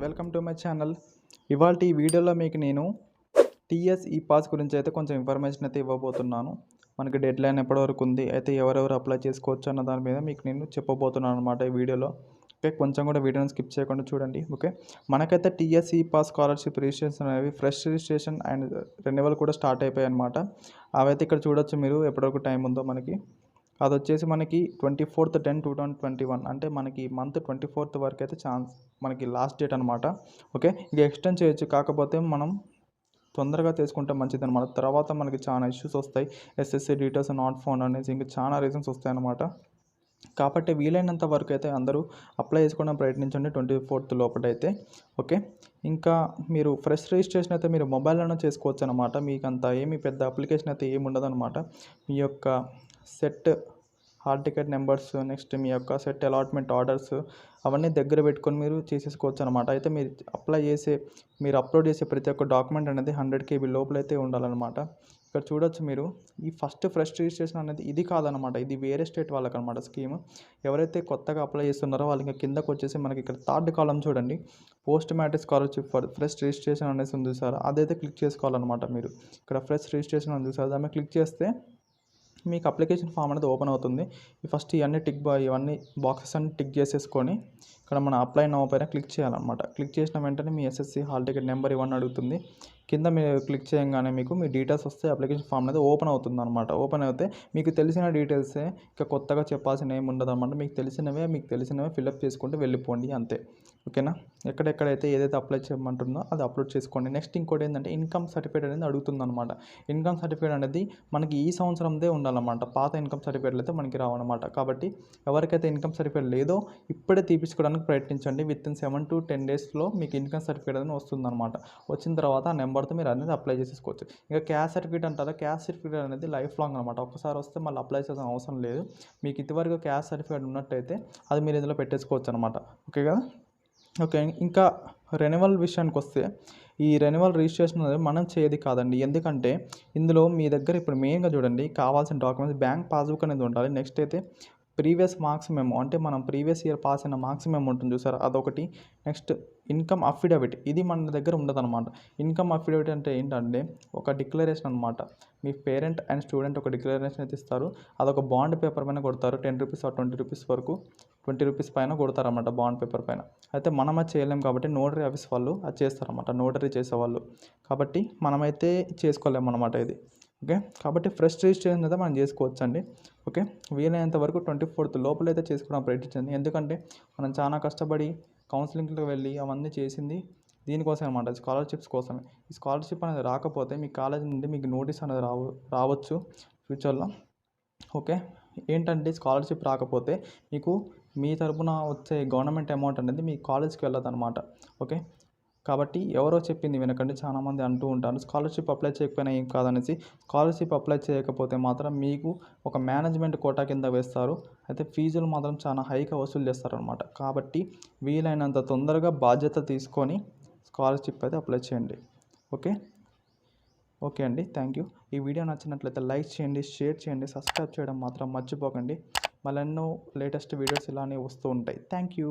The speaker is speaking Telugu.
Welcome to my channel. ఇవాల్టి ఈ వీడియోలో మీకు నేను టీఎస్ ఈ పాస్ గురించి అయితే కొంచెం ఇన్ఫర్మేషన్ అయితే ఇవ్వబోతున్నాను. మనకి డెడ్ లైన్ ఎప్పటి వరకు ఉంది, అయితే ఎవరెవరు అప్లై చేసుకోవచ్చు అన్న దాని మీద మీకు నేను చెప్పబోతున్నాను అనమాట ఈ వీడియోలో. ఓకే, కొంచెం కూడా వీడియోని స్కిప్ చేయకుండా చూడండి. ఓకే, మనకైతే టీఎస్ ఈ పాస్ స్కాలర్షిప్ రిజిస్ట్రేషన్ అనేవి ఫ్రెష్ రిజిస్ట్రేషన్ అండ్ రెన్యువల్ కూడా స్టార్ట్ అయిపోయాయి అనమాట. అవైతే ఇక్కడ చూడొచ్చు మీరు ఎప్పటివరకు టైం ఉందో మనకి. అది వచ్చేసి మనకి 24/10/2021 అంటే మనకి మంత్ 24th వరకు అయితే మనకి లాస్ట్ డేట్ అనమాట. ఓకే, ఇది ఎక్స్టెండ్ చేయొచ్చు, కాకపోతే మనం తొందరగా తీసుకుంటే మంచిది అనమాట. తర్వాత మనకి చాలా ఇష్యూస్ వస్తాయి, ఎస్ఎస్సి డీటెయిల్స్ నాట్ ఫౌండ్ అనేసి ఇంకా చాలా రీజన్స్ వస్తాయి అనమాట. కాబట్టి వీలైనంత వరకు అయితే అందరూ అప్లై చేసుకోవడం ప్రయత్నించండి 24th లోపలైతే. ఓకే, ఇంకా మీరు ఫ్రెష్ రిజిస్ట్రేషన్ అయితే మీరు మొబైల్లోనే చేసుకోవచ్చు అనమాట. మీకు అంత ఏమి పెద్ద అప్లికేషన్ అయితే ఏమి ఉండదు అనమాట. మీ యొక్క set hall ticket numbers, next మీ యొక్క సెట్ అలాట్మెంట్ ఆర్డర్స్ అవన్నీ దగ్గర పెట్టుకొని మీరు చేసేసుకోవచ్చు అనమాట. అయితే మీరు అప్లోడ్ చేసే ప్రతి ఒక్క డాక్యుమెంట్ అనేది 100 KB లోపలైతే ఉండాలన్నమాట. ఇక్కడ చూడొచ్చు మీరు, ఈ ఫ్రెష్ రిజిస్ట్రేషన్ అనేది ఇది కాదనమాట, ఇది వేరే స్టేట్ వాళ్ళకనమాట స్కీమ్. ఎవరైతే కొత్తగా అప్లై చేస్తున్నారో వాళ్ళకి కిందకు వచ్చేసి మనకి ఇక్కడ థర్డ్ కాలం చూడండి, post matric scholarship for fresh registration అనేసి ఉంది సార్. అదైతే క్లిక్ చేసుకోవాలన్నమాట. మీరు ఇక్కడ ఫ్రెష్ రిజిస్ట్రేషన్ ఉంది సార్, దాన్ని క్లిక్ చేస్తే మీకు అప్లికేషన్ ఫామ్ అనేది ఓపెన్ అవుతుంది. ఫస్ట్ ఇవన్నీ బాక్సెస్ అన్ని టిక్ చేసేసుకొని ఇక్కడ మన అప్లై నౌ పైన క్లిక్ చేయాలన్నమాట. క్లిక్ చేసిన వెంటనే మీ ఎస్ఎస్సి హాల్ టికెట్ నెంబర్ ఇవన్నీ అడుగుతుంది. కింద మీరు క్లిక్ చేయగానే మీకు మీ డీటెయిల్స్ వస్తే అప్లికేషన్ ఫామ్ అనేది ఓపెన్ అవుతుంది అనమాట. ఓపెన్ అయితే మీకు తెలిసిన డీటెయిల్సే, ఇక కొత్తగా చెప్పాల్సిన ఏమి ఉండదు అనమాట. మీకు తెలిసినవే ఫిల్అప్ చేసుకుంటూ వెళ్ళిపోండి అంతే. ఓకేనా, ఎక్కడెక్కడైతే ఏదైతే అప్లై చేయమంటుందో అది అప్లోడ్ చేసుకోండి. నెక్స్ట్ ఇంకోటి ఏంటంటే ఇన్కమ్ సర్టిఫికేట్ అనేది అడుగుతుంది అనమాట. ఇన్కమ్ సర్టిఫికేట్ అనేది మనకి ఈ సంవత్సరందే ఉండాలన్నమాట. పాత ఇన్కమ్ సర్టిఫికేట్లు అయితే మనకి రావన్నమాట. కాబట్టి ఎవరికైతే ఇన్కమ్ సర్టిఫికేట్ లేదో ఇప్పుడే తీపించుకోవడానికి ప్రయత్నించండి. విత్ ఇన్ 7 to 10 daysలో మీకు ఇన్కమ్ సర్టిఫికేట్ అనేది వస్తుందన్నమాట. వచ్చిన తర్వాత ఆ నెంబర్తో మీరు అనేది అప్లై చేసేసుకోవచ్చు. ఇంకా క్యాస్ట్ సర్టిఫికేట్ అంటారా, క్యాస్ట్ సర్టిఫికేట్ అనేది లైఫ్ లాంగ్ అనమాట. ఒకసారి వస్తే మళ్ళీ అప్లై చేయాల్సిన అవసరం లేదు. మీకు ఇంతవరకు క్యాస్ట్ సర్టిఫికేట్ ఉన్నట్టయితే అది మీరు ఇందులో పెట్టేసుకోవచ్చు అనమాట. ఓకే కదా. ఓకే, ఇంకా రెన్యువల్ విషయానికి వస్తే ఈ రెన్యువల్ రిజిస్ట్రేషన్ అనేది మనం చేయది కాదండి. ఎందుకంటే ఇందులో మీ దగ్గర ఇప్పుడు మెయిన్గా చూడండి, కావాల్సిన డాక్యుమెంట్స్ బ్యాంక్ పాస్బుక్ అనేది ఉండాలి. నెక్స్ట్ అయితే ప్రీవియస్ మార్క్స్ మెమో, అంటే మనం ప్రీవియస్ ఇయర్ పాస్ అయిన మార్క్స్ మెమో ఉంటుంది చూసారు, అదొకటి. నెక్స్ట్ ఇన్కమ్ అఫిడవిట్, ఇది మన దగ్గర ఉండదన్నమాట. ఇన్కమ్ అఫిడవిట్ అంటే ఏంటంటే ఒక డిక్లరేషన్ అనమాట. మీ పేరెంట్ అండ్ స్టూడెంట్ ఒక డిక్లరేషన్ అయితే ఇస్తారు. అదొక బాండ్ పేపర్ పైన కొడతారు. 10 రూపీస్ ఆర్ 20 రూపీస్ వరకు, 20 రూపీస్ పైన కొడతారన్నమాట బాండ్ పేపర్ పైన. అయితే మనం అది చేయలేం కాబట్టి నోటరీ ఆఫీస్ వాళ్ళు అది చేస్తారన్నమాట, నోటరీ చేసేవాళ్ళు. కాబట్టి మనమైతే చేసుకోలేమన్నమాట ఇది. ఓకే, కాబట్టి ఫ్రెష్ రిజిస్ట్రేషన్ అయితే మనం చేసుకోవచ్చు అండి. ఓకే, వీలైనంత వరకు 24th లోపలైతే చేసుకోవడం ప్రయత్నించండి. ఎందుకంటే మనం చాలా కష్టపడి కౌన్సిలింగ్కి వెళ్ళి అవన్నీ చేసింది దీనికోసం అనమాట, స్కాలర్షిప్స్ కోసమే. ఈ స్కాలర్షిప్ అనేది రాకపోతే మీ కాలేజ్ నుండి మీకు నోటీస్ అనేది రావచ్చు ఫ్యూచర్లో. ఓకే, ఏంటంటే స్కాలర్షిప్ రాకపోతే మీకు మీ తరపున వచ్చే గవర్నమెంట్ అమౌంట్ అనేది మీ కాలేజ్కి వెళ్ళదు అనమాట. ఓకే, కాబట్టి ఎవరో చెప్పింది వినకండి. చాలామంది అంటూ ఉంటారు స్కాలర్షిప్ అప్లై చేయకపోయినా ఏం కాదనేసి. స్కాలర్షిప్ అప్లై చేయకపోతే మాత్రం మీకు ఒక మేనేజ్మెంట్ కోటా కింద వేస్తారు. అయితే ఫీజులు మాత్రం చాలా హైగా వసూలు చేస్తారనమాట. కాబట్టి వీలైనంత తొందరగా బాధ్యత తీసుకొని స్కాలర్షిప్ అయితే అప్లై చేయండి. ఓకే ఓకే అండి, థ్యాంక్ యూ. ఈ వీడియో నచ్చినట్లయితే లైక్ చేయండి, షేర్ చేయండి, సబ్స్క్రైబ్ చేయడం మాత్రం మర్చిపోకండి. మళ్ళీ ఎన్నో లేటెస్ట్ వీడియోస్ ఇలానే వస్తూ ఉంటాయి. Thank you.